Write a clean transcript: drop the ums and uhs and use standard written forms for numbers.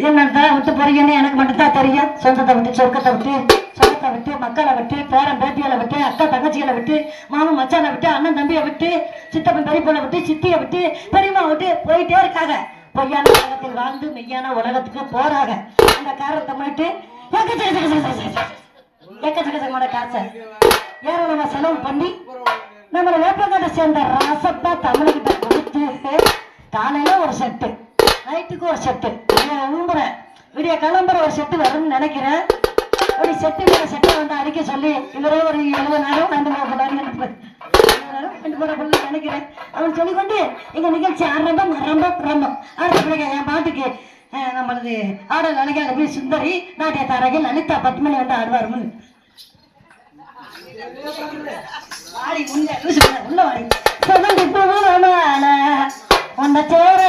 என்னதான் விட்டு போறீங்கன்னு எனக்கு மட்டும்தான் தெரியும். சொந்தத்தை விட்டு, சொர்க்கத்தை விட்டு, சொந்தத்தை விட்டு, மக்களை விட்டு, பேரன் பேத்திகளை விட்டு, அக்கா தங்கச்சிகளை விட்டு, மாமன் மச்சானை விட்டு, அண்ணன் தம்பியை விட்டு, சித்தப்பன் பெரியப்பனை விட்டு, சித்தியை விட்டு, பெரியம்மா விட்டு போயிட்டே இருக்காங்க. பொய்யான உலகத்தில் வாழ்ந்து மெய்யான உலகத்துக்கு போறாங்க. அந்த காரணத்தை போயிட்டு எக்கச்சக்கமான காசை ஏராளமா செலவு பண்ணி நம்மளை வேப்பங்கட்டை சேர்ந்த ராசப்பா தமிழ்கிட்ட கொடுத்து காலையில ஒரு செட்டு, நைட்டுக்கு ஒரு செட்டு, விடிய கிளம்புற ஒரு செட்டு வரும்னு நினைக்கிறேன். ஒரு செட்டு மேல செட்டை வந்து அடிக்க சொல்லி இவரே ஒரு 70,000 நினைக்கிறேன் அவன் சொல்லிக்கொண்டு எங்க நிகழ்ச்சி ஆரம்பம் ஆரம்பிக்க என் பாட்டுக்கு நம்மளது ஆடல் அழகாக போய் சுந்தரி நாட்டிய தாரகை லலிதா பத்மினி வந்து ஆடுவாருன்னு வாடி உள்ள வாடி உன்னை சேர